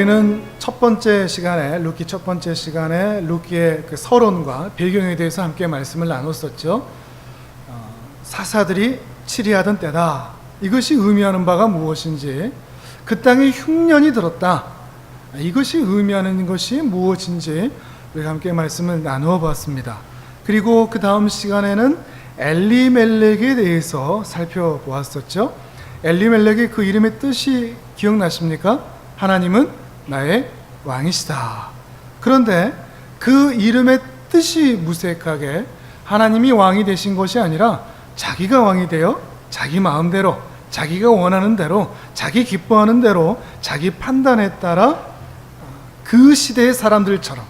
우리는 첫 번째 시간에 룻기 첫 번째 시간에 룻기의 그 서론과 배경에 대해서 함께 말씀을 나눴었죠. 사사들이 치리하던 때다. 이것이 의미하는 바가 무엇인지, 그 땅에 흉년이 들었다. 이것이 의미하는 것이 무엇인지 우리가 함께 말씀을 나누어 보았습니다. 그리고 그 다음 시간에는 엘리멜렉에 대해서 살펴보았었죠. 엘리멜렉의 그 이름의 뜻이 기억나십니까? 하나님은 나의 왕이시다. 그런데 그 이름의 뜻이 무색하게 하나님이 왕이 되신 것이 아니라 자기가 왕이 되어 자기 마음대로, 자기가 원하는 대로, 자기 기뻐하는 대로, 자기 판단에 따라 그 시대의 사람들처럼,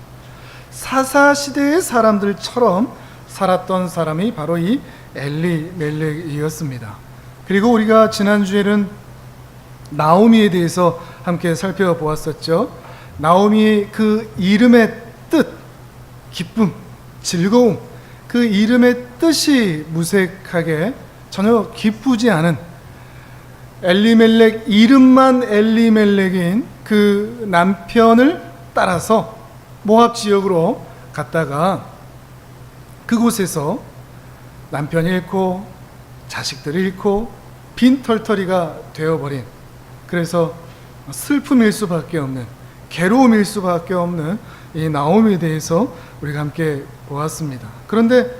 사사 시대의 사람들처럼 살았던 사람이 바로 이 엘리멜렉이었습니다. 그리고 우리가 지난주에는 나오미에 대해서 함께 살펴보았었죠. 나오미의 그 이름의 뜻, 기쁨, 즐거움, 그 이름의 뜻이 무색하게 전혀 기쁘지 않은 엘리멜렉, 이름만 엘리멜렉인 그 남편을 따라서 모압 지역으로 갔다가 그곳에서 남편이 잃고 자식들을 잃고 빈털터리가 되어버린, 그래서 슬픔일 수밖에 없는, 괴로움일 수밖에 없는 이 나오미에 대해서 우리가 함께 보았습니다. 그런데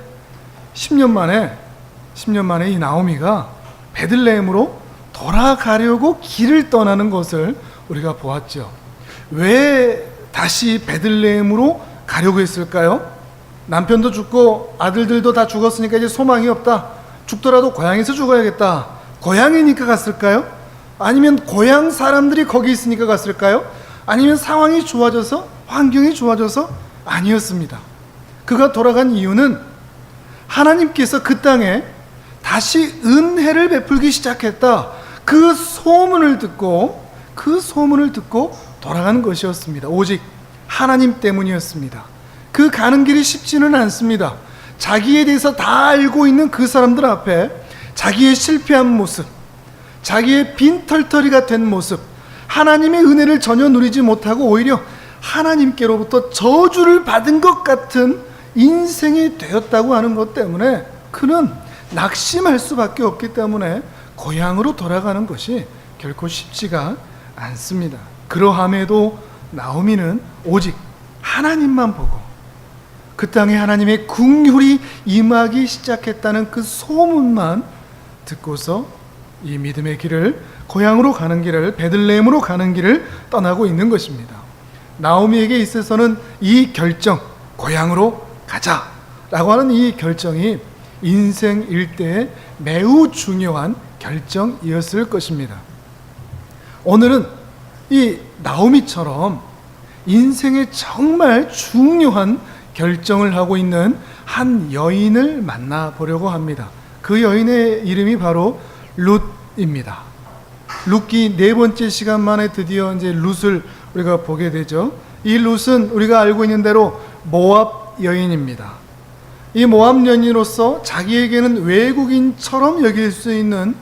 10년 만에 이 나오미가 베들레헴으로 돌아가려고 길을 떠나는 것을 우리가 보았죠. 왜 다시 베들레헴으로 가려고 했을까요? 남편도 죽고 아들들도 다 죽었으니까 이제 소망이 없다. 죽더라도 고향에서 죽어야겠다. 고향이니까 갔을까요? 아니면 고향 사람들이 거기 있으니까 갔을까요? 아니면 상황이 좋아져서, 환경이 좋아져서? 아니었습니다. 그가 돌아간 이유는 하나님께서 그 땅에 다시 은혜를 베풀기 시작했다. 그 소문을 듣고 돌아가는 것이었습니다. 오직 하나님 때문이었습니다. 그 가는 길이 쉽지는 않습니다. 자기에 대해서 다 알고 있는 그 사람들 앞에 자기의 실패한 모습, 자기의 빈털터리가 된 모습, 하나님의 은혜를 전혀 누리지 못하고 오히려 하나님께로부터 저주를 받은 것 같은 인생이 되었다고 하는 것 때문에 그는 낙심할 수밖에 없기 때문에 고향으로 돌아가는 것이 결코 쉽지가 않습니다. 그러함에도 나오미는 오직 하나님만 보고 그 땅에 하나님의 긍휼이 임하기 시작했다는 그 소문만 듣고서 이 믿음의 길을, 고향으로 가는 길을, 베들레헴으로 가는 길을 떠나고 있는 것입니다. 나오미에게 있어서는 이 결정, 고향으로 가자라고 하는 이 결정이 인생 일대에 매우 중요한 결정이었을 것입니다. 오늘은 이 나오미처럼 인생에 정말 중요한 결정을 하고 있는 한 여인을 만나보려고 합니다. 그 여인의 이름이 바로 룻입니다. 룻기 네 번째 시간 만에 드디어 이제 룻을 우리가 보게 되죠. 이 룻은 우리가 알고 있는 대로 모압 여인입니다. 이 모압 여인으로서 자기에게는 외국인처럼 여길 수 있는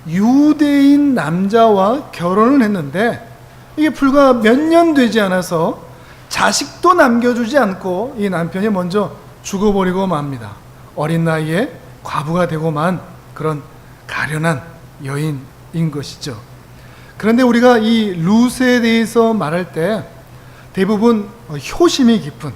유대인 남자와 결혼을 했는데 이게 불과 몇 년 되지 않아서 자식도 남겨주지 않고 이 남편이 먼저 죽어버리고 맙니다. 어린 나이에 과부가 되고 만 그런 가련한 여인인 것이죠. 그런데 우리가 이 룻에 대해서 말할 때 대부분 효심이 깊은,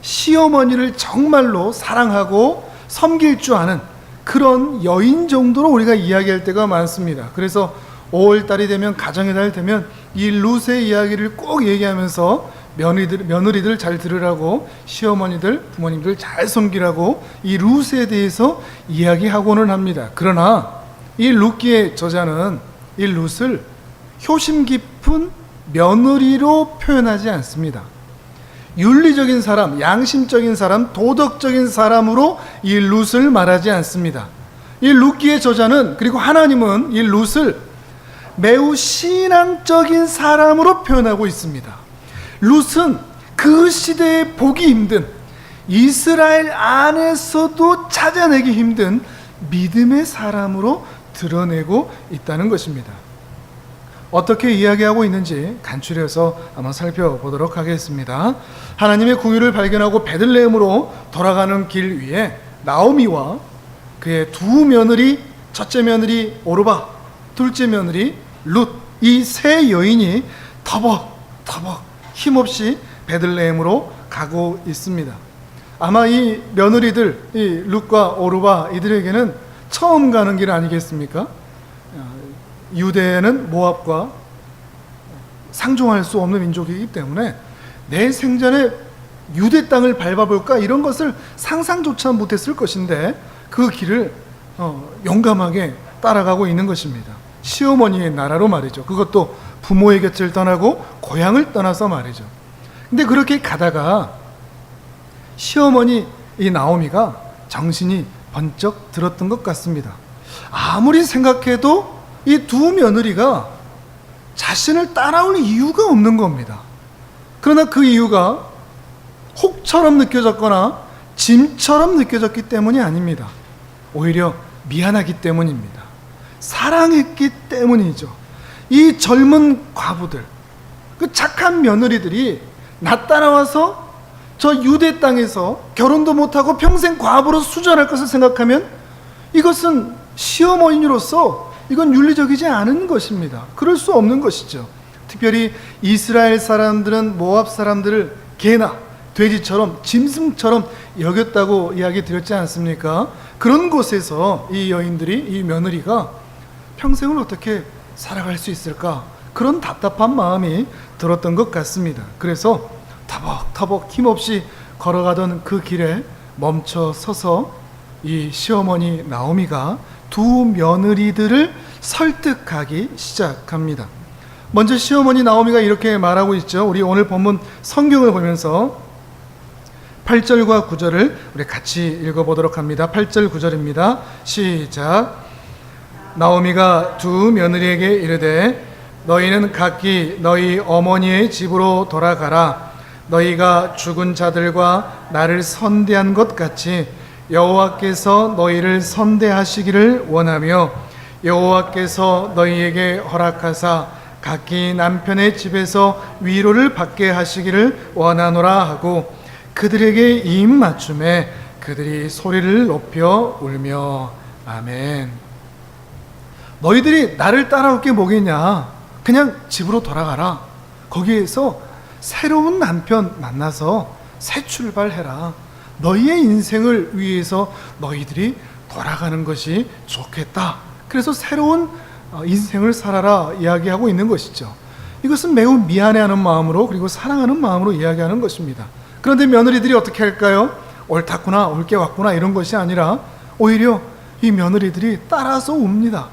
시어머니를 정말로 사랑하고 섬길 줄 아는 그런 여인 정도로 우리가 이야기할 때가 많습니다. 그래서 5월달이 되면, 가정의 달 되면 이 룻의 이야기를 꼭 얘기하면서 며느리들 잘 들으라고, 시어머니들, 부모님들 잘 섬기라고 이 룻에 대해서 이야기하고는 합니다. 그러나 이 룻기의 저자는 이 룻을 효심 깊은 며느리로 표현하지 않습니다. 윤리적인 사람, 양심적인 사람, 도덕적인 사람으로 이 룻을 말하지 않습니다. 이 룻기의 저자는, 그리고 하나님은 이 룻을 매우 신앙적인 사람으로 표현하고 있습니다. 룻은 그 시대에 보기 힘든, 이스라엘 안에서도 찾아내기 힘든 믿음의 사람으로 드러내고 있다는 것입니다. 어떻게 이야기하고 있는지 간추려서 한번 살펴보도록 하겠습니다. 하나님의 궁유를 발견하고 베들레헴으로 돌아가는 길 위에 나오미와 그의 두 며느리, 첫째 며느리 오르바, 둘째 며느리 룻, 이 세 여인이 터벅터벅 힘없이 베들레헴으로 가고 있습니다. 아마 이 며느리들, 이 룻과 오르바, 이들에게는 처음 가는 길 아니겠습니까? 유대는 모압과 상종할 수 없는 민족이기 때문에 내 생전에 유대 땅을 밟아볼까 이런 것을 상상조차 못했을 것인데 그 길을 용감하게 따라가고 있는 것입니다. 시어머니의 나라로 말이죠. 그것도 부모의 곁을 떠나고 고향을 떠나서 말이죠. 근데 그렇게 가다가 시어머니 이 나오미가 정신이 번쩍 들었던 것 같습니다. 아무리 생각해도 이 두 며느리가 자신을 따라올 이유가 없는 겁니다. 그러나 그 이유가 혹처럼 느껴졌거나 짐처럼 느껴졌기 때문이 아닙니다. 오히려 미안하기 때문입니다. 사랑했기 때문이죠. 이 젊은 과부들, 그 착한 며느리들이 나 따라와서 저 유대 땅에서 결혼도 못하고 평생 과부로 수절할 것을 생각하면 이것은 시어머니로서 이건 윤리적이지 않은 것입니다. 그럴 수 없는 것이죠. 특별히 이스라엘 사람들은 모압 사람들을 개나 돼지처럼 짐승처럼 여겼다고 이야기 드렸지 않습니까? 그런 곳에서 이 여인들이, 이 며느리가 평생을 어떻게 살아갈 수 있을까? 그런 답답한 마음이 들었던 것 같습니다. 그래서 터벅터벅 힘없이 걸어가던 그 길에 멈춰 서서 이 시어머니 나오미가 두 며느리들을 설득하기 시작합니다. 먼저 시어머니 나오미가 이렇게 말하고 있죠. 우리 오늘 본문 성경을 보면서 8절과 9절을 우리 같이 읽어보도록 합니다. 8절 9절입니다. 시작. 나오미가 두 며느리에게 이르되 너희는 각기 너희 어머니의 집으로 돌아가라. 너희가 죽은 자들과 나를 선대한 것 같이 여호와께서 너희를 선대하시기를 원하며 여호와께서 너희에게 허락하사 각기 남편의 집에서 위로를 받게 하시기를 원하노라 하고 그들에게 입 맞춤에 그들이 소리를 높여 울며 아멘. 너희들이 나를 따라올 게 뭐겠냐? 그냥 집으로 돌아가라. 거기에서 새로운 남편 만나서 새 출발해라. 너희의 인생을 위해서 너희들이 돌아가는 것이 좋겠다. 그래서 새로운 인생을 살아라 이야기하고 있는 것이죠. 이것은 매우 미안해하는 마음으로 그리고 사랑하는 마음으로 이야기하는 것입니다. 그런데 며느리들이 어떻게 할까요? 옳았구나, 옳게 왔구나 이런 것이 아니라 오히려 이 며느리들이 따라서 옵니다.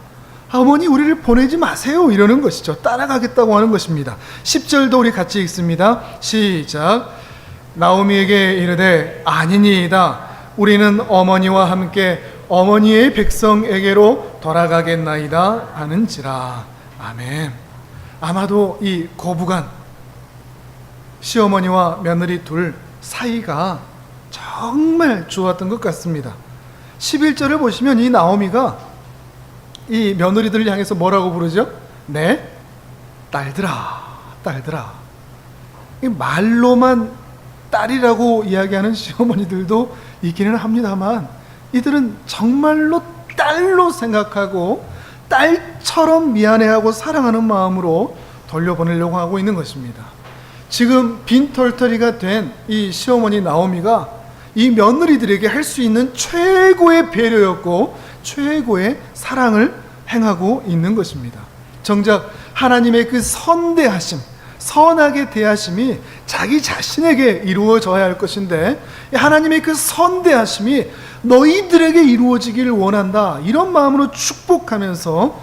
어머니 우리를 보내지 마세요 이러는 것이죠. 따라가겠다고 하는 것입니다. 10절도 우리 같이 읽습니다. 시작. 나오미에게 이르되 아니니이다. 우리는 어머니와 함께 어머니의 백성에게로 돌아가겠나이다 하는지라. 아멘. 아마도 이 고부간 시어머니와 며느리 둘 사이가 정말 좋았던 것 같습니다. 11절을 보시면 이 나오미가 이 며느리들을 향해서 뭐라고 부르죠? 네, 딸들아, 딸들아. 이 말로만 딸이라고 이야기하는 시어머니들도 있기는 합니다만 이들은 정말로 딸로 생각하고 딸처럼 미안해하고 사랑하는 마음으로 돌려보내려고 하고 있는 것입니다. 지금 빈털터리가 된 이 시어머니 나오미가 이 며느리들에게 할 수 있는 최고의 배려였고 최고의 사랑을 행하고 있는 것입니다. 정작 하나님의 그 선대하심, 선하게 대하심이 자기 자신에게 이루어져야 할 것인데 하나님의 그 선대하심이 너희들에게 이루어지기를 원한다 이런 마음으로 축복하면서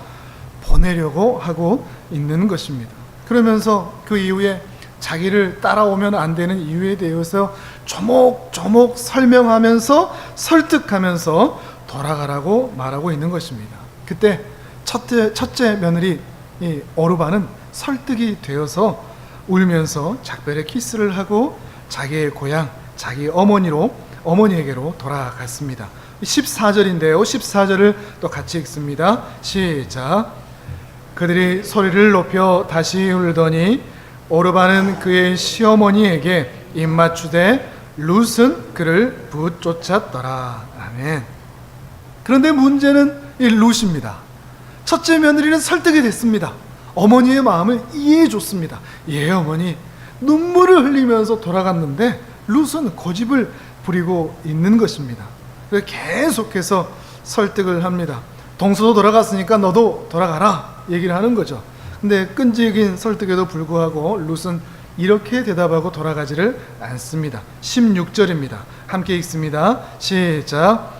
보내려고 하고 있는 것입니다. 그러면서 그 이후에 자기를 따라오면 안 되는 이유에 대해서 조목조목 설명하면서 설득하면서 돌아가라고 말하고 있는 것입니다. 그때 첫째 며느리 이 오르바는 설득이 되어서 울면서 작별의 키스를 하고 자기의 고향, 자기 어머니에게로 돌아갔습니다. 14절인데요. 14절을 또 같이 읽습니다. 시작. 그들이 소리를 높여 다시 울더니 오르바는 그의 시어머니에게 입맞추되 룻은 그를 붙쫓았더라. 아멘. 그런데 문제는 이 룻입니다. 첫째 며느리는 설득이 됐습니다. 어머니의 마음을 이해해 줬습니다. 예, 어머니. 눈물을 흘리면서 돌아갔는데 룻은 고집을 부리고 있는 것입니다. 그래서 계속해서 설득을 합니다. 동서도 돌아갔으니까 너도 돌아가라 얘기를 하는 거죠. 근데 끈질긴 설득에도 불구하고 룻은 이렇게 대답하고 돌아가지를 않습니다. 16절입니다. 함께 읽습니다. 시작.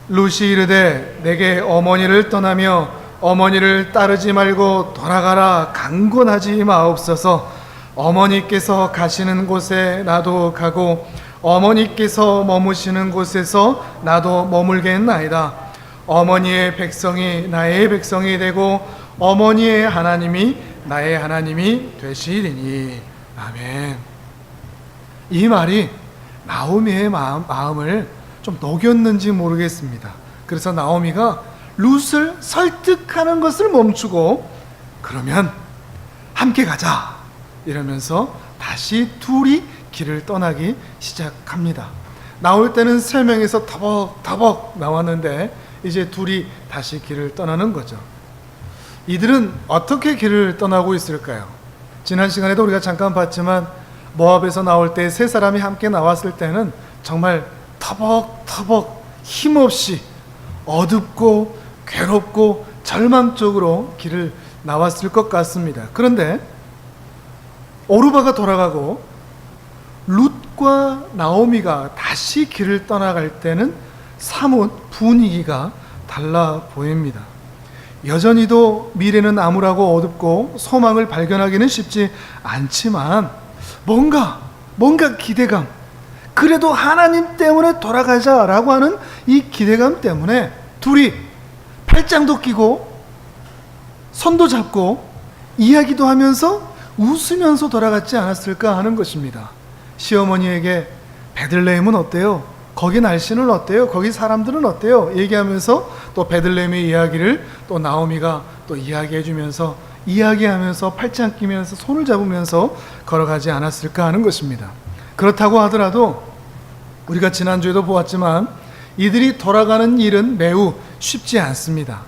룻이 이르되 내게 어머니를 떠나며 어머니를 따르지 말고 돌아가라 강권하지 마옵소서. 어머니께서 가시는 곳에 나도 가고 어머니께서 머무시는 곳에서 나도 머물겠나이다. 어머니의 백성이 나의 백성이 되고 어머니의 하나님이 나의 하나님이 되시리니. 아멘. 이 말이 나오미의 마음을 좀 녹였는지 모르겠습니다. 그래서 나오미가 룻을 설득하는 것을 멈추고 그러면 함께 가자 이러면서 다시 둘이 길을 떠나기 시작합니다. 나올 때는 3명에서 터벅터벅 나왔는데 이제 둘이 다시 길을 떠나는 거죠. 이들은 어떻게 길을 떠나고 있을까요? 지난 시간에도 우리가 잠깐 봤지만 모압에서 나올 때 3사람이 함께 나왔을 때는 정말 터벅터벅 힘없이 어둡고 괴롭고 절망적으로 길을 나왔을 것 같습니다. 그런데 오르바가 돌아가고 룻과 나오미가 다시 길을 떠나갈 때는 사뭇 분위기가 달라 보입니다. 여전히도 미래는 암울하고 어둡고 소망을 발견하기는 쉽지 않지만 뭔가 기대감, 그래도 하나님 때문에 돌아가자라고 하는 이 기대감 때문에 둘이 팔짱도 끼고 손도 잡고 이야기도 하면서 웃으면서 돌아갔지 않았을까 하는 것입니다. 시어머니에게 베들레헴은 어때요? 거기 날씨는 어때요? 거기 사람들은 어때요? 얘기하면서 또 베들레헴의 이야기를 또 나오미가 또 이야기해 주면서 이야기하면서 팔짱 끼면서 손을 잡으면서 걸어가지 않았을까 하는 것입니다. 그렇다고 하더라도 우리가 지난주에도 보았지만 이들이 돌아가는 일은 매우 쉽지 않습니다.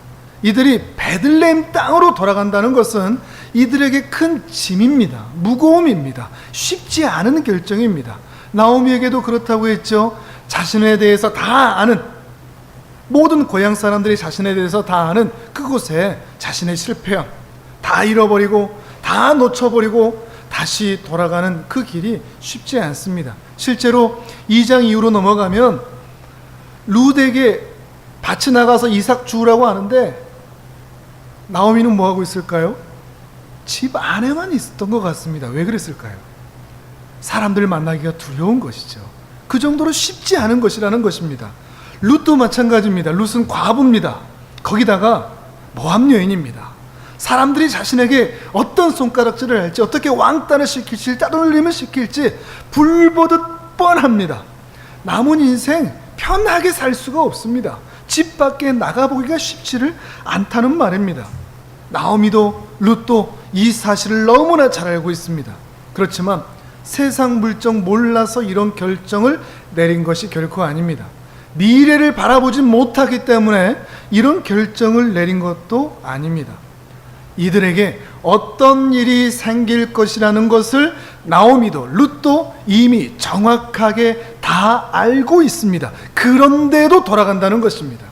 이들이 베들레헴 땅으로 돌아간다는 것은 이들에게 큰 짐입니다. 무거움입니다. 쉽지 않은 결정입니다. 나오미에게도 그렇다고 했죠. 자신에 대해서 다 아는, 모든 고향 사람들이 자신에 대해서 다 아는 그곳에 자신의 실패함 다 잃어버리고 다 놓쳐버리고 다시 돌아가는 그 길이 쉽지 않습니다. 실제로 2장 이후로 넘어가면 룻에게 밭에 나가서 이삭 주우라고 하는데 나오미는 뭐하고 있을까요? 집 안에만 있었던 것 같습니다. 왜 그랬을까요? 사람들 만나기가 두려운 것이죠. 그 정도로 쉽지 않은 것이라는 것입니다. 룻도 마찬가지입니다. 룻은 과부입니다. 거기다가 모압 여인입니다. 사람들이 자신에게 어떤 손가락질을 할지, 어떻게 왕따를 시킬지, 따돌림을 시킬지 불보듯 뻔합니다. 남은 인생 편하게 살 수가 없습니다. 집 밖에 나가보기가 쉽지를 않다는 말입니다. 나오미도 룻도 이 사실을 너무나 잘 알고 있습니다. 그렇지만 세상 물정 몰라서 이런 결정을 내린 것이 결코 아닙니다. 미래를 바라보지 못하기 때문에 이런 결정을 내린 것도 아닙니다. 이들에게 어떤 일이 생길 것이라는 것을 나오미도 룻도 이미 정확하게 다 알고 있습니다. 그런데도 돌아간다는 것입니다.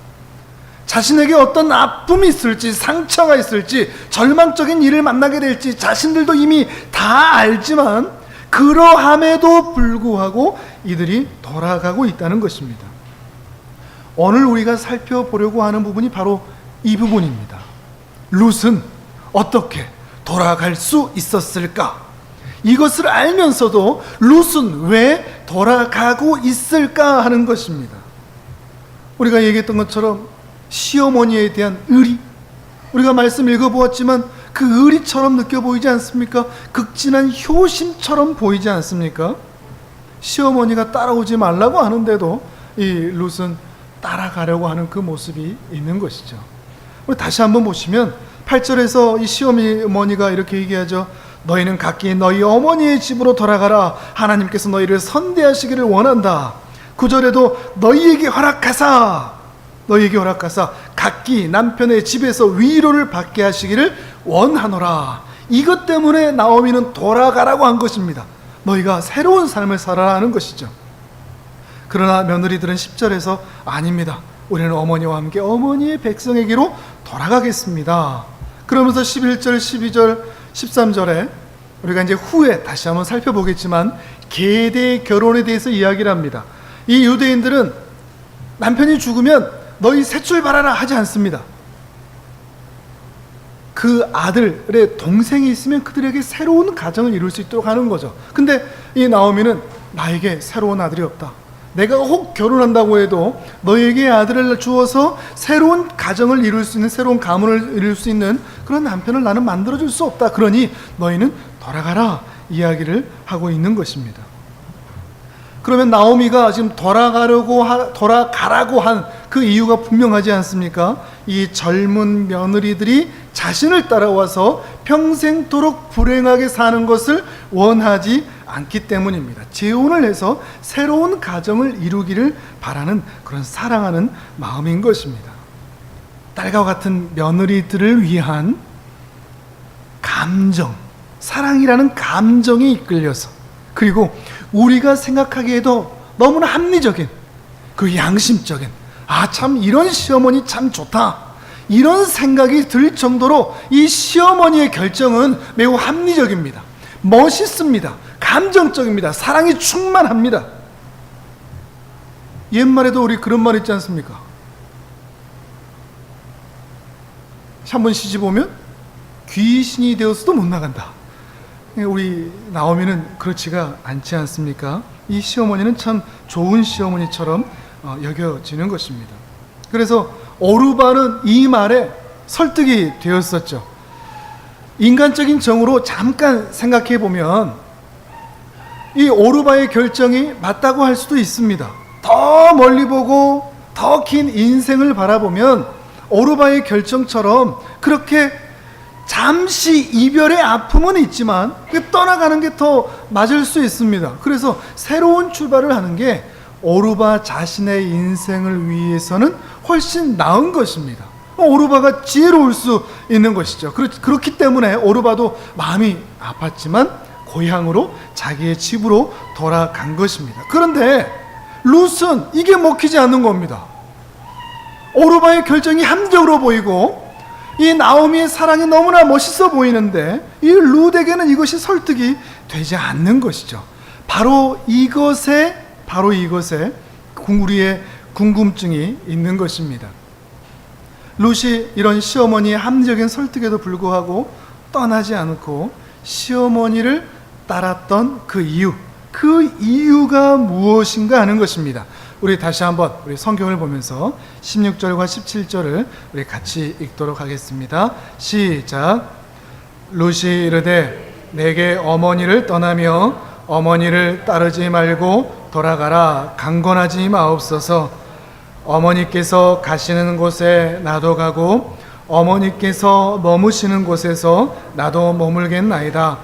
자신에게 어떤 아픔이 있을지, 상처가 있을지, 절망적인 일을 만나게 될지 자신들도 이미 다 알지만 그러함에도 불구하고 이들이 돌아가고 있다는 것입니다. 오늘 우리가 살펴보려고 하는 부분이 바로 이 부분입니다. 룻은 어떻게 돌아갈 수 있었을까? 이것을 알면서도 룻은 왜 돌아가고 있을까 하는 것입니다. 우리가 얘기했던 것처럼 시어머니에 대한 의리, 우리가 말씀 읽어보았지만 그 의리처럼 느껴 보이지 않습니까? 극진한 효심처럼 보이지 않습니까? 시어머니가 따라오지 말라고 하는데도 이 룻은 따라가려고 하는 그 모습이 있는 것이죠. 우리 다시 한번 보시면 8절에서 이 시어머니가 이렇게 얘기하죠. 너희는 각기 너희 어머니의 집으로 돌아가라. 하나님께서 너희를 선대하시기를 원한다. 9절에도 너희에게 허락하사 각기 남편의 집에서 위로를 받게 하시기를 원하노라. 이것 때문에 나오미는 돌아가라고 한 것입니다. 너희가 새로운 삶을 살아라는 것이죠. 그러나 며느리들은 10절에서 아닙니다. 우리는 어머니와 함께 어머니의 백성에게로 돌아가겠습니다. 그러면서 11절, 12절, 13절에 우리가 이제 후에 다시 한번 살펴보겠지만 계대 결혼에 대해서 이야기를 합니다. 이 유대인들은 남편이 죽으면 너희 새 출발하라 하지 않습니다. 그 아들의 동생이 있으면 그들에게 새로운 가정을 이룰 수 있도록 하는 거죠. 근데 이 나오미는 나에게 새로운 아들이 없다. 내가 혹 결혼한다고 해도 너에게 아들을 주어서 새로운 가정을 이룰 수 있는, 새로운 가문을 이룰 수 있는 그런 남편을 나는 만들어줄 수 없다. 그러니 너희는 돌아가라 이야기를 하고 있는 것입니다. 그러면 나오미가 지금 돌아가라고 한 그 이유가 분명하지 않습니까? 이 젊은 며느리들이 자신을 따라와서 평생토록 불행하게 사는 것을 원하지 않기 때문입니다. 재혼을 해서 새로운 가정을 이루기를 바라는 그런 사랑하는 마음인 것입니다. 딸과 같은 며느리들을 위한 감정, 사랑이라는 감정에 이끌려서, 그리고 우리가 생각하기에도 너무나 합리적인 그 양심적인 참 이런 시어머니 참 좋다 이런 생각이 들 정도로 이 시어머니의 결정은 매우 합리적입니다. 멋있습니다. 감정적입니다. 사랑이 충만합니다. 옛말에도 우리 그런 말 있지 않습니까? 한번 시집 오면 귀신이 되어서도 못 나간다. 우리 나오미는 그렇지가 않지 않습니까? 이 시어머니는 참 좋은 시어머니처럼 여겨지는 것입니다. 그래서 오르바는 이 말에 설득이 되었었죠. 인간적인 정으로 잠깐 생각해 보면 이 오르바의 결정이 맞다고 할 수도 있습니다. 더 멀리 보고 더 긴 인생을 바라보면 오르바의 결정처럼 그렇게 잠시 이별의 아픔은 있지만 떠나가는 게 더 맞을 수 있습니다. 그래서 새로운 출발을 하는 게 오르바 자신의 인생을 위해서는 훨씬 나은 것입니다. 오르바가 지혜로울 수 있는 것이죠. 그렇기 때문에 오르바도 마음이 아팠지만 고향으로 자기의 집으로 돌아간 것입니다. 그런데 룻은 이게 먹히지 않는 겁니다. 오르바의 결정이 합리적으로 보이고 이 나오미의 사랑이 너무나 멋있어 보이는데 이 룻에게는 이것이 설득이 되지 않는 것이죠. 바로 이것에 우리의 궁금증이 있는 것입니다. 룻이 이런 시어머니의 합리적인 설득에도 불구하고 떠나지 않고 시어머니를 따랐던 그 이유가 무엇인가 하는 것입니다. 우리 다시 한번 우리 성경을 보면서 16절과 17절을 우리 같이 읽도록 하겠습니다. 시작. 룻이 이르되 내게 어머니를 떠나며 어머니를 따르지 말고 돌아가라. 강권하지 마옵소서. 어머니께서 가시는 곳에 나도 가고 어머니께서 머무시는 곳에서 나도 머물겠나이다.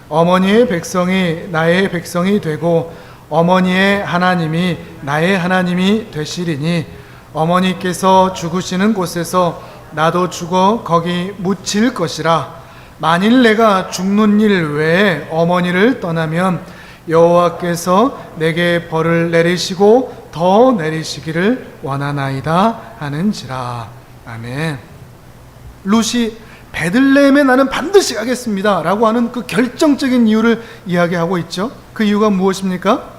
어머니의 백성이 나의 백성이 되고 어머니의 하나님이 나의 하나님이 되시리니 어머니께서 죽으시는 곳에서 나도 죽어 거기 묻힐 것이라. 만일 내가 죽는 일 외에 어머니를 떠나면 여호와께서 내게 벌을 내리시고 더 내리시기를 원하나이다 하는지라. 아멘. 룻이 베들레헴에 나는 반드시 가겠습니다 라고 하는 그 결정적인 이유를 이야기하고 있죠. 그 이유가 무엇입니까?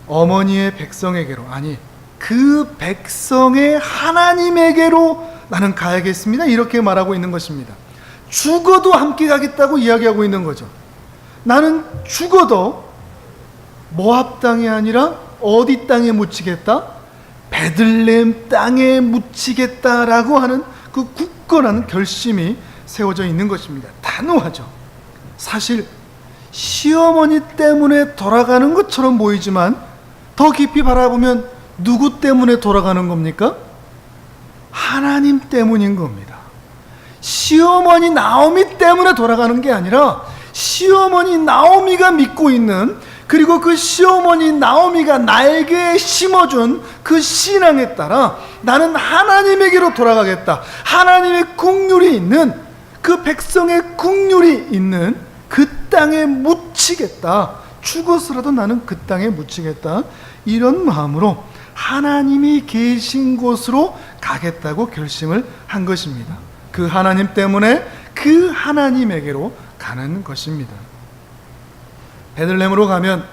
어머니의 백성에게로, 아니 그 백성의 하나님에게로 나는 가야겠습니다 이렇게 말하고 있는 것입니다. 죽어도 함께 가겠다고 이야기하고 있는 거죠. 나는 죽어도 모압 땅이 아니라 어디 땅에 묻히겠다? 베들레헴 땅에 묻히겠다라고 하는 그 굳건한 결심이 세워져 있는 것입니다. 단호하죠. 사실 시어머니 때문에 돌아가는 것처럼 보이지만 더 깊이 바라보면 누구 때문에 돌아가는 겁니까? 하나님 때문인 겁니다. 시어머니 나오미 때문에 돌아가는 게 아니라 시어머니 나오미가 믿고 있는, 그리고 그 시어머니 나오미가 나에게 심어준 그 신앙에 따라 나는 하나님에게로 돌아가겠다. 하나님의 국률이 있는, 그 백성의 국률이 있는 그 땅에 묻히겠다. 죽어서라도 나는 그 땅에 묻히겠다. 이런 마음으로 하나님이 계신 곳으로 가겠다고 결심을 한 것입니다. 그 하나님 때문에 그 하나님에게로 가는 것입니다. 베들레헴으로 가면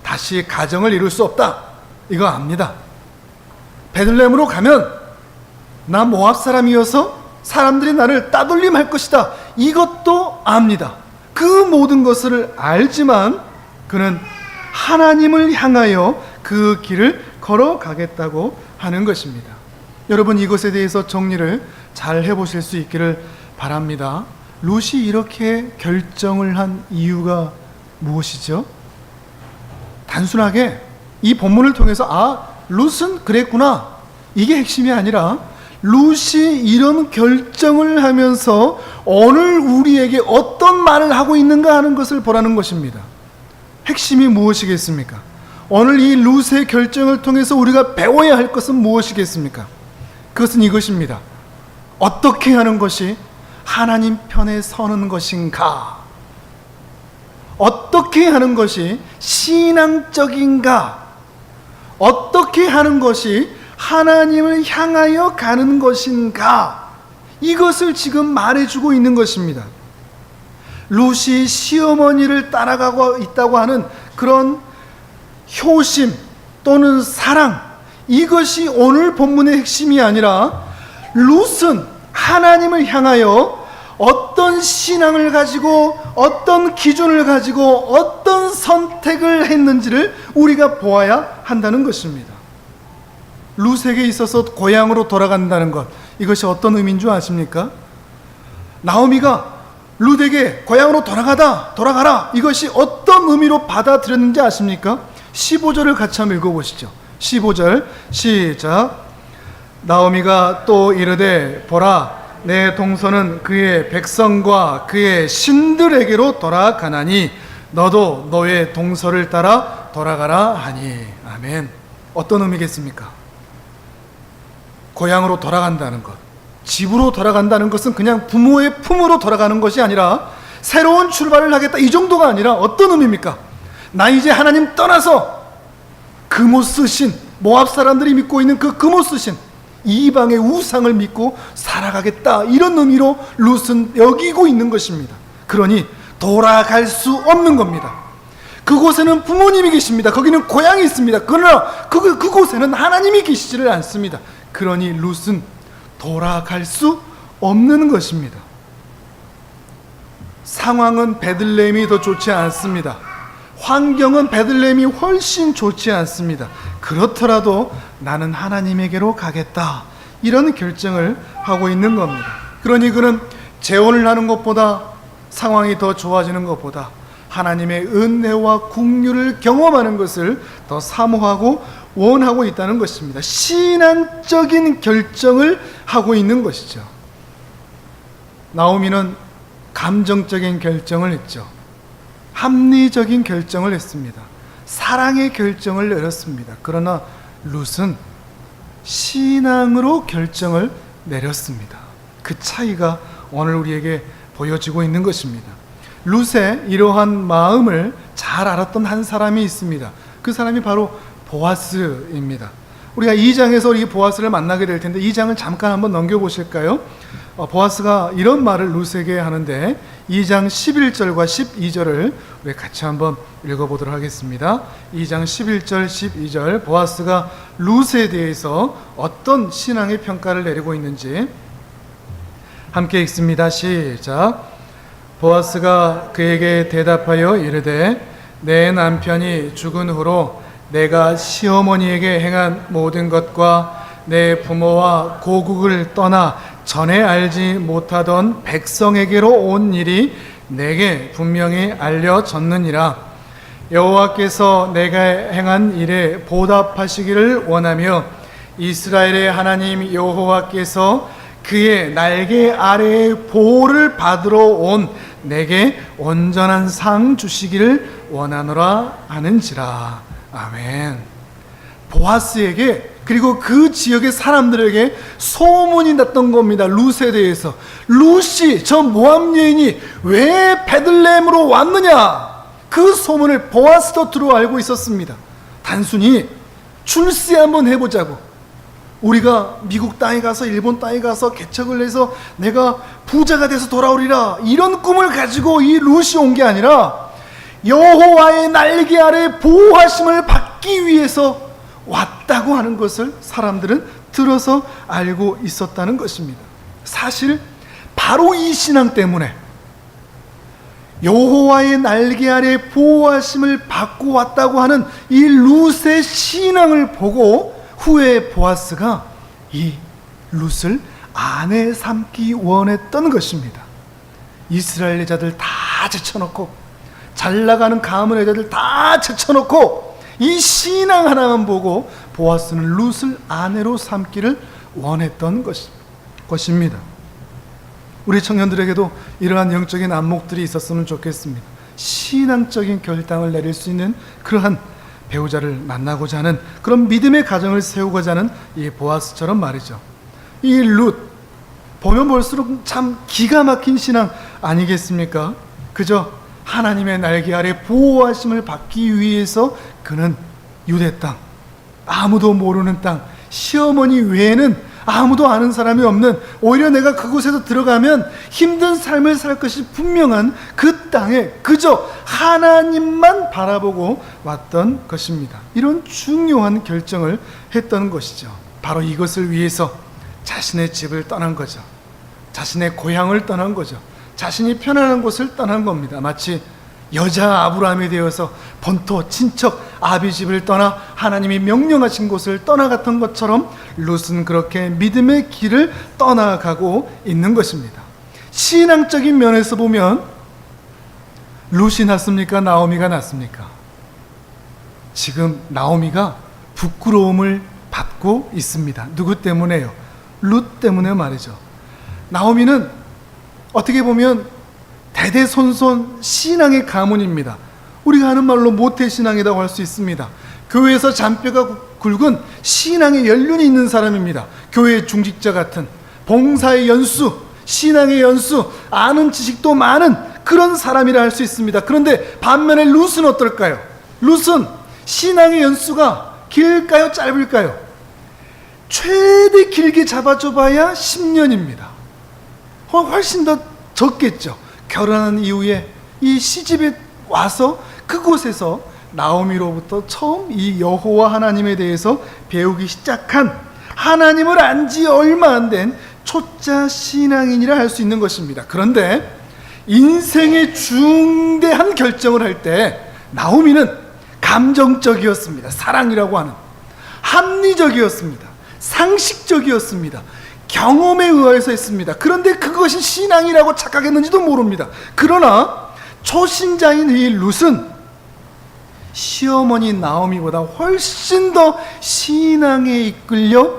다시 가정을 이룰 수 없다, 이거 압니다. 베들레헴으로 가면 나 모압 사람이어서 사람들이 나를 따돌림할 것이다, 이것도 압니다. 그 모든 것을 알지만 그는 하나님을 향하여 그 길을 걸어가겠다고 하는 것입니다. 여러분, 이것에 대해서 정리를 잘 해보실 수 있기를 바랍니다. 룻이 이렇게 결정을 한 이유가 무엇이죠? 단순하게 이 본문을 통해서 룻은 그랬구나, 이게 핵심이 아니라 룻이 이런 결정을 하면서 오늘 우리에게 어떤 말을 하고 있는가 하는 것을 보라는 것입니다. 핵심이 무엇이겠습니까? 오늘 이 룻의 결정을 통해서 우리가 배워야 할 것은 무엇이겠습니까? 그것은 이것입니다. 어떻게 하는 것이 하나님 편에 서는 것인가? 어떻게 하는 것이 신앙적인가? 어떻게 하는 것이 하나님을 향하여 가는 것인가? 이것을 지금 말해주고 있는 것입니다. 룻이 시어머니를 따라가고 있다고 하는 그런 효심 또는 사랑, 이것이 오늘 본문의 핵심이 아니라 룻은 하나님을 향하여 어떤 신앙을 가지고 어떤 기준을 가지고 어떤 선택을 했는지를 우리가 보아야 한다는 것입니다. 룻에게 있어서 고향으로 돌아간다는 것, 이것이 어떤 의미인 줄 아십니까? 나오미가 룻에게 고향으로 돌아가라, 이것이 어떤 의미로 받아들였는지 아십니까? 15절을 같이 한번 읽어보시죠. 15절 시작. 나오미가 또 이르되 보라, 내 동서는 그의 백성과 그의 신들에게로 돌아가나니 너도 너의 동서를 따라 돌아가라 하니. 아멘. 어떤 의미겠습니까? 고향으로 돌아간다는 것, 집으로 돌아간다는 것은 그냥 부모의 품으로 돌아가는 것이 아니라 새로운 출발을 하겠다, 이 정도가 아니라 어떤 의미입니까? 나 이제 하나님 떠나서 금옷 쓰신, 모압 사람들이 믿고 있는 그 금옷 쓰신 이방의 우상을 믿고 살아가겠다, 이런 의미로 룻은 여기고 있는 것입니다. 그러니 돌아갈 수 없는 겁니다. 그곳에는 부모님이 계십니다. 거기는 고향이 있습니다. 그러나 그곳에는 하나님이 계시지를 않습니다. 그러니 룻은 돌아갈 수 없는 것입니다. 상황은 베들레헴이 더 좋지 않습니다. 환경은 베들레헴이 훨씬 좋지 않습니다. 그렇더라도 나는 하나님에게로 가겠다, 이런 결정을 하고 있는 겁니다. 그러니 그는 재혼을 하는 것보다, 상황이 더 좋아지는 것보다 하나님의 은혜와 긍휼을 경험하는 것을 더 사모하고 원하고 있다는 것입니다. 신앙적인 결정을 하고 있는 것이죠. 나오미는 감정적인 결정을 했죠. 합리적인 결정을 했습니다. 사랑의 결정을 내렸습니다. 그러나 룻은 신앙으로 결정을 내렸습니다. 그 차이가 오늘 우리에게 보여지고 있는 것입니다. 룻의 이러한 마음을 잘 알았던 한 사람이 있습니다. 그 사람이 바로 보아스입니다. 우리가 2장에서 이 보아스를 만나게 될 텐데 2장을 잠깐 한번 넘겨보실까요? 보아스가 이런 말을 룻에게 하는데 2장 11절과 12절을 우리 같이 한번 읽어보도록 하겠습니다. 2장 11절 12절, 보아스가 룻에 대해서 어떤 신앙의 평가를 내리고 있는지 함께 읽습니다. 시작. 보아스가 그에게 대답하여 이르되 내 남편이 죽은 후로 내가 시어머니에게 행한 모든 것과 내 부모와 고국을 떠나 전에 알지 못하던 백성에게로 온 일이 내게 분명히 알려졌느니라. 여호와께서 내가 행한 일에 보답하시기를 원하며 이스라엘의 하나님 여호와께서 그의 날개 아래의 보호를 받으러 온 내게 온전한 상 주시기를 원하노라 하는지라. 아멘. 보아스에게 그리고 그 지역의 사람들에게 소문이 났던 겁니다. 룻에 대해서. 룻이, 저 모압 여인이 왜 베들레헴으로 왔느냐, 그 소문을 보아스도 들어 알고 있었습니다. 단순히 출세 한번 해보자고, 우리가 미국 땅에 가서 일본 땅에 가서 개척을 해서 내가 부자가 돼서 돌아오리라, 이런 꿈을 가지고 이 룻이 온 게 아니라 여호와의 날개 아래 보호하심을 받기 위해서 왔다고 하는 것을 사람들은 들어서 알고 있었다는 것입니다. 사실 바로 이 신앙 때문에 여호와의 날개 아래 보호하심을 받고 왔다고 하는 이 룻의 신앙을 보고 후에 보아스가 이 룻을 아내 삼기 원했던 것입니다. 이스라엘 여자들 다 제쳐놓고, 잘 나가는 가문 여자들 다 제쳐놓고 이 신앙 하나만 보고 보아스는 룻을 아내로 삼기를 원했던 것입니다. 우리 청년들에게도 이러한 영적인 안목들이 있었으면 좋겠습니다. 신앙적인 결단을 내릴 수 있는 그러한 배우자를 만나고자 하는, 그런 믿음의 가정을 세우고자 하는 이 보아스처럼 말이죠. 이 룻 보면 볼수록 참 기가 막힌 신앙 아니겠습니까? 그저 하나님의 날개 아래 보호하심을 받기 위해서 그는 유대 땅, 아무도 모르는 땅, 시어머니 외에는 아무도 아는 사람이 없는, 오히려 내가 그곳에서 들어가면 힘든 삶을 살 것이 분명한 그 땅에 그저 하나님만 바라보고 왔던 것입니다. 이런 중요한 결정을 했던 것이죠. 바로 이것을 위해서 자신의 집을 떠난 거죠. 자신의 고향을 떠난 거죠. 자신이 편안한 곳을 떠난 겁니다. 마치 여자 아브라함이 되어서 본토 친척 아비 집을 떠나 하나님이 명령하신 곳을 떠나갔던 것처럼 룻은 그렇게 믿음의 길을 떠나가고 있는 것입니다. 신앙적인 면에서 보면 룻이 낫습니까? 나오미가 낫습니까? 지금 나오미가 부끄러움을 받고 있습니다. 누구 때문에요? 룻 때문에 말이죠. 나오미는 어떻게 보면 대대손손 신앙의 가문입니다. 우리가 하는 말로 모태신앙이라고 할 수 있습니다. 교회에서 잔뼈가 굵은 신앙의 연륜이 있는 사람입니다. 교회의 중직자 같은, 봉사의 연수, 신앙의 연수, 아는 지식도 많은 그런 사람이라 할 수 있습니다. 그런데 반면에 룻은 어떨까요? 룻은 신앙의 연수가 길까요? 짧을까요? 최대 길게 잡아줘봐야 10년입니다. 훨씬 더 적겠죠. 결혼한 이후에 이 시집에 와서 그곳에서 나오미로부터 처음 이 여호와 하나님에 대해서 배우기 시작한, 하나님을 안 지 얼마 안 된 초짜 신앙인이라 할 수 있는 것입니다. 그런데 인생의 중대한 결정을 할 때 나오미는 감정적이었습니다. 사랑이라고 하는, 합리적이었습니다. 상식적이었습니다. 경험에 의해서 했습니다. 그런데 그것이 신앙이라고 착각했는지도 모릅니다. 그러나 초신자인 이 룻은 시어머니 나오미보다 훨씬 더 신앙에 이끌려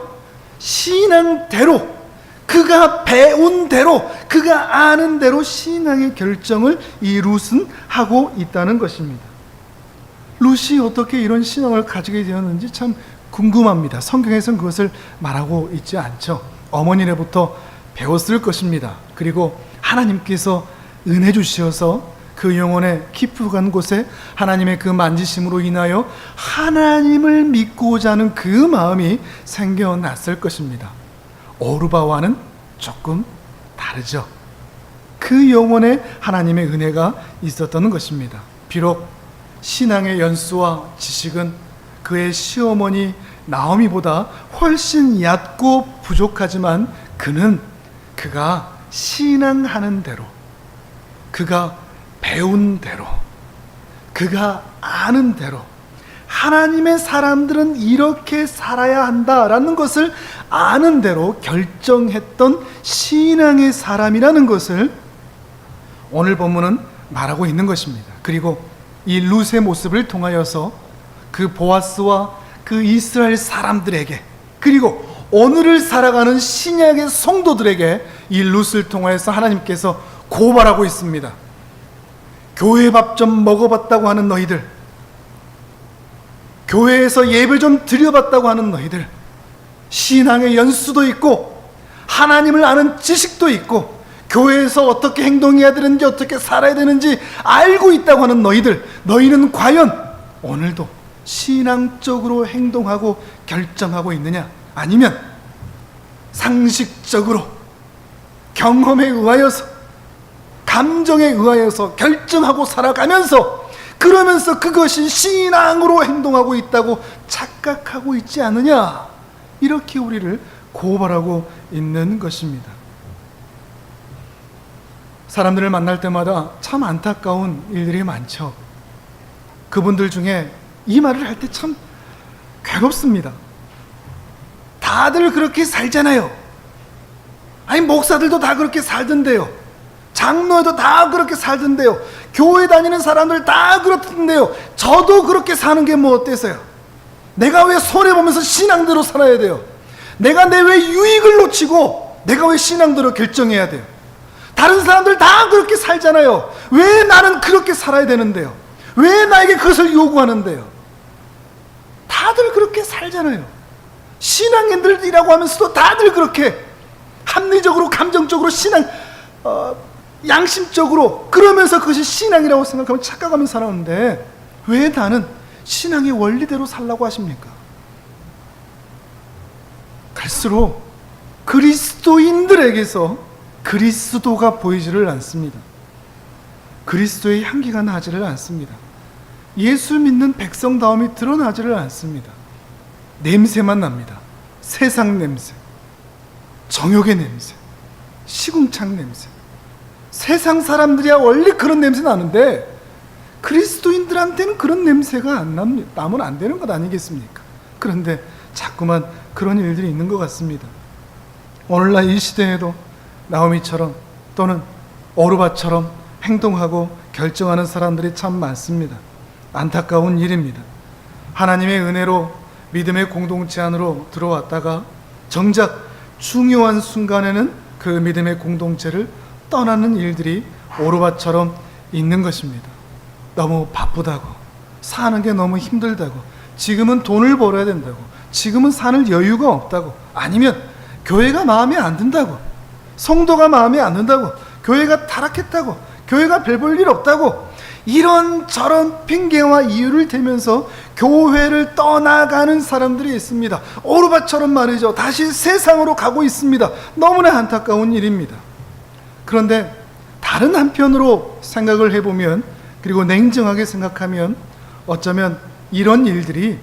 신앙대로, 그가 배운 대로, 그가 아는 대로 신앙의 결정을 이 룻은 하고 있다는 것입니다. 룻이 어떻게 이런 신앙을 가지게 되었는지 참 궁금합니다. 성경에서는 그것을 말하고 있지 않죠. 어머니로부터 배웠을 것입니다. 그리고 하나님께서 은혜 주셔서 그 영혼의 깊숙한 곳에 하나님의 그 만지심으로 인하여 하나님을 믿고자 하는 그 마음이 생겨났을 것입니다. 오르바와는 조금 다르죠. 그 영혼에 하나님의 은혜가 있었던 것입니다. 비록 신앙의 연수와 지식은 그의 시어머니 나오미보다 훨씬 얕고 부족하지만 그가 신앙하는 대로, 그가 배운 대로, 그가 아는 대로 하나님의 사람들은 이렇게 살아야 한다라는 것을 아는 대로 결정했던 신앙의 사람이라는 것을 오늘 본문은 말하고 있는 것입니다. 그리고 이 룻의 모습을 통하여서 그 보아스와 그 이스라엘 사람들에게, 그리고 오늘을 살아가는 신약의 성도들에게 이 룻을 통하여서 하나님께서 고발하고 있습니다. 교회 밥 좀 먹어봤다고 하는 너희들, 교회에서 예배 좀 드려봤다고 하는 너희들, 신앙의 연수도 있고 하나님을 아는 지식도 있고 교회에서 어떻게 행동해야 되는지 어떻게 살아야 되는지 알고 있다고 하는 너희들, 너희는 과연 오늘도 신앙적으로 행동하고 결정하고 있느냐? 아니면 상식적으로 경험에 의하여서 감정에 의하여서 결정하고 살아가면서 그러면서 그것이 신앙으로 행동하고 있다고 착각하고 있지 않느냐? 이렇게 우리를 고발하고 있는 것입니다. 사람들을 만날 때마다 참 안타까운 일들이 많죠. 그분들 중에 이 말을 할 때 참 괴롭습니다. 다들 그렇게 살잖아요. 아니 목사들도 다 그렇게 살던데요. 장로도 다 그렇게 살던데요. 교회 다니는 사람들 다 그렇던데요. 저도 그렇게 사는 게 뭐 어때서요? 내가 왜 손해보면서 신앙대로 살아야 돼요? 내가 내 왜 유익을 놓치고 내가 왜 신앙대로 결정해야 돼요? 다른 사람들 다 그렇게 살잖아요. 왜 나는 그렇게 살아야 되는데요? 왜 나에게 그것을 요구하는데요? 다들 그렇게 살잖아요. 신앙인들이라고 하면서도 다들 그렇게 합리적으로 감정적으로 양심적으로 그러면서 그것이 신앙이라고 생각하면 착각하면서 살았는데 왜 나는 신앙의 원리대로 살라고 하십니까? 갈수록 그리스도인들에게서 그리스도가 보이지를 않습니다. 그리스도의 향기가 나지를 않습니다. 예수 믿는 백성다움이 드러나지를 않습니다. 냄새만 납니다. 세상 냄새, 정욕의 냄새, 시궁창 냄새. 세상 사람들이야 원래 그런 냄새 나는데 그리스도인들한테는 그런 냄새가 안 나면 안 되는 것 아니겠습니까? 그런데 자꾸만 그런 일들이 있는 것 같습니다. 오늘날 이 시대에도 나오미처럼 또는 오르바처럼 행동하고 결정하는 사람들이 참 많습니다. 안타까운 일입니다. 하나님의 은혜로 믿음의 공동체 안으로 들어왔다가 정작 중요한 순간에는 그 믿음의 공동체를 떠나는 일들이 오르바처럼 있는 것입니다. 너무 바쁘다고, 사는 게 너무 힘들다고, 지금은 돈을 벌어야 된다고, 지금은 사는 여유가 없다고, 아니면 교회가 마음에 안 든다고, 성도가 마음에 안 든다고, 교회가 타락했다고, 교회가 별 볼 일 없다고 이런저런 핑계와 이유를 대면서 교회를 떠나가는 사람들이 있습니다. 오르바처럼 말이죠. 다시 세상으로 가고 있습니다. 너무나 안타까운 일입니다. 그런데 다른 한편으로 생각을 해보면, 그리고 냉정하게 생각하면 어쩌면 이런 일들이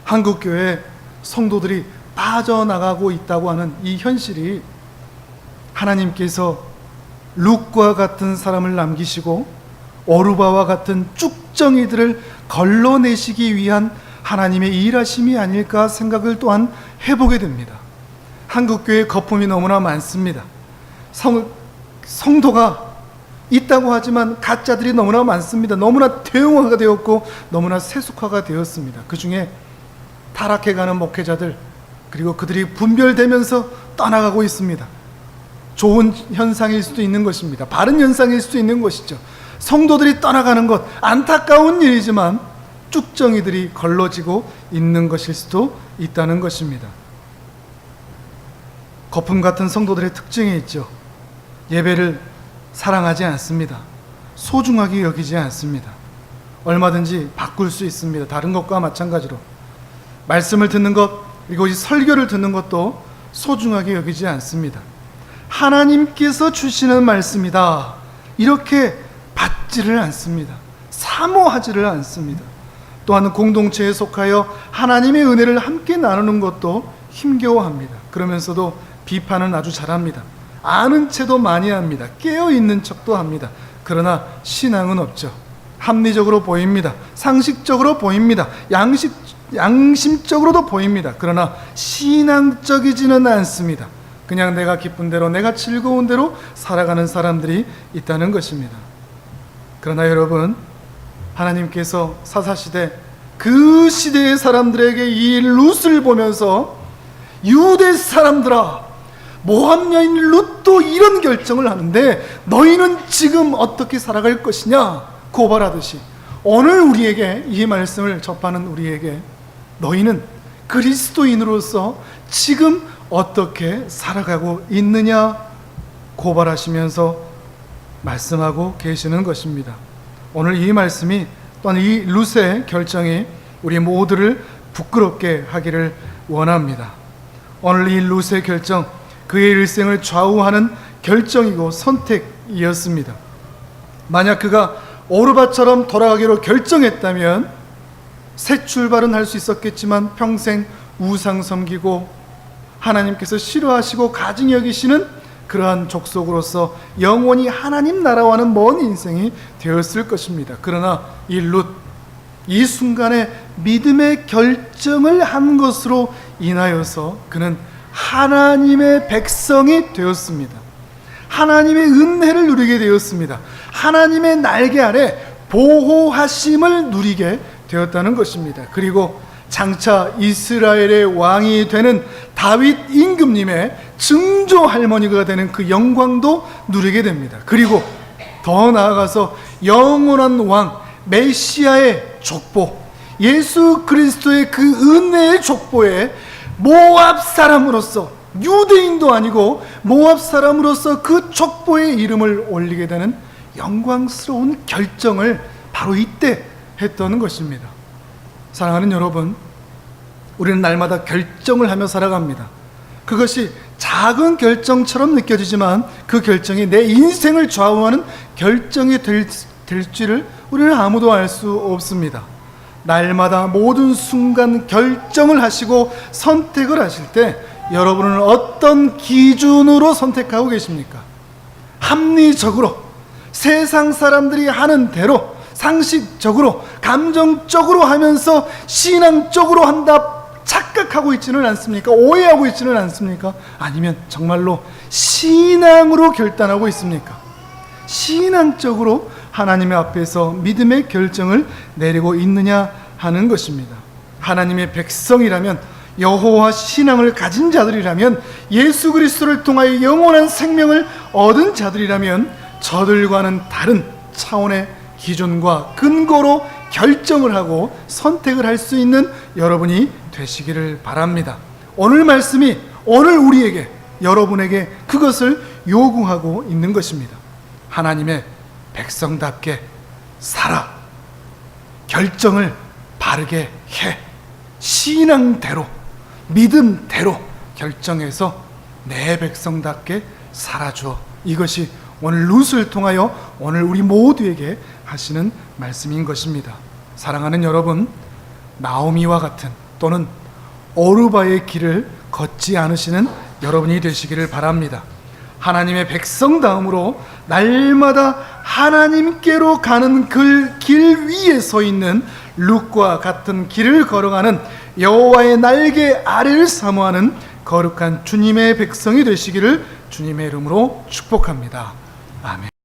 한국교회 성도들이 빠져나가고 있다고 하는 이 현실이 하나님께서 룻과 같은 사람을 남기시고 오르바와 같은 쭉정이들을 걸러내시기 위한 하나님의 일하심이 아닐까 생각을 또한 해보게 됩니다. 한국교회 거품이 너무나 많습니다. 성도가 있다고 하지만 가짜들이 너무나 많습니다. 너무나 대용화가 되었고 너무나 세속화가 되었습니다. 그 중에 타락해가는 목회자들, 그리고 그들이 분별되면서 떠나가고 있습니다. 좋은 현상일 수도 있는 것입니다. 바른 현상일 수도 있는 것이죠. 성도들이 떠나가는 것, 안타까운 일이지만 쭉정이들이 걸러지고 있는 것일 수도 있다는 것입니다. 거품 같은 성도들의 특징이 있죠. 예배를 사랑하지 않습니다. 소중하게 여기지 않습니다. 얼마든지 바꿀 수 있습니다. 다른 것과 마찬가지로 말씀을 듣는 것, 그리고 이 설교를 듣는 것도 소중하게 여기지 않습니다. 하나님께서 주시는 말씀이다, 이렇게 받지를 않습니다. 사모하지를 않습니다. 또한 공동체에 속하여 하나님의 은혜를 함께 나누는 것도 힘겨워합니다. 그러면서도 비판은 아주 잘합니다. 아는 채도 많이 합니다. 깨어있는 척도 합니다. 그러나 신앙은 없죠. 합리적으로 보입니다. 상식적으로 보입니다. 양심적으로도 보입니다. 그러나 신앙적이지는 않습니다. 그냥 내가 기쁜 대로, 내가 즐거운 대로 살아가는 사람들이 있다는 것입니다. 그러나 여러분, 하나님께서 사사시대 그 시대의 사람들에게 이 룻을 보면서 유대 사람들아, 모압 여인 룻도 이런 결정을 하는데 너희는 지금 어떻게 살아갈 것이냐 고발하듯이, 오늘 우리에게 이 말씀을 접하는 우리에게 너희는 그리스도인으로서 지금 어떻게 살아가고 있느냐 고발하시면서 말씀하고 계시는 것입니다. 오늘 이 말씀이 또한 이 룻의 결정이 우리 모두를 부끄럽게 하기를 원합니다. 오늘 이 룻의 결정, 그의 일생을 좌우하는 결정이고 선택이었습니다. 만약 그가 오르바처럼 돌아가기로 결정했다면 새 출발은 할 수 있었겠지만 평생 우상 섬기고 하나님께서 싫어하시고 가증히 여기시는 그러한 족속으로서 영원히 하나님 나라와는 먼 인생이 되었을 것입니다. 그러나 이 룻, 이 순간에 믿음의 결정을 한 것으로 인하여서 그는 하나님의 백성이 되었습니다. 하나님의 은혜를 누리게 되었습니다. 하나님의 날개 아래 보호하심을 누리게 되었다는 것입니다. 그리고 장차 이스라엘의 왕이 되는 다윗 임금님의 증조 할머니가 되는 그 영광도 누리게 됩니다. 그리고 더 나아가서 영원한 왕 메시아의 족보, 예수 그리스도의 그 은혜의 족보에 모압 사람으로서, 유대인도 아니고 모압 사람으로서 그 족보의 이름을 올리게 되는 영광스러운 결정을 바로 이때 했던 것입니다. 사랑하는 여러분, 우리는 날마다 결정을 하며 살아갑니다. 그것이 작은 결정처럼 느껴지지만 그 결정이 내 인생을 좌우하는 결정이 될지를 우리는 아무도 알 수 없습니다. 날마다 모든 순간 결정을 하시고 선택을 하실 때 여러분은 어떤 기준으로 선택하고 계십니까? 합리적으로, 세상 사람들이 하는 대로, 상식적으로, 감정적으로 하면서 신앙적으로 한다 착각하고 있지는 않습니까? 오해하고 있지는 않습니까? 아니면 정말로 신앙으로 결단하고 있습니까? 신앙적으로 하나님의 앞에서 믿음의 결정을 내리고 있느냐 하는 것입니다. 하나님의 백성이라면, 여호와 신앙을 가진 자들이라면, 예수 그리스도를 통하여 영원한 생명을 얻은 자들이라면 저들과는 다른 차원의 기준과 근거로 결정을 하고 선택을 할 수 있는 여러분이 되시기를 바랍니다. 오늘 말씀이 오늘 우리에게, 여러분에게 그것을 요구하고 있는 것입니다. 하나님의 백성답게 살아, 결정을 바르게 해, 신앙대로, 믿음대로 결정해서 내 백성답게 살아줘. 이것이 오늘 룻을 통하여 오늘 우리 모두에게 하시는 말씀인 것입니다. 사랑하는 여러분, 나오미와 같은 또는 오르바의 길을 걷지 않으시는 여러분이 되시기를 바랍니다. 하나님의 백성다움으로 날마다 하나님께로 가는 그 길 위에 서 있는 룻과 같은 길을 걸어가는 여호와의 날개 아래를 사모하는 거룩한 주님의 백성이 되시기를 주님의 이름으로 축복합니다. 아멘.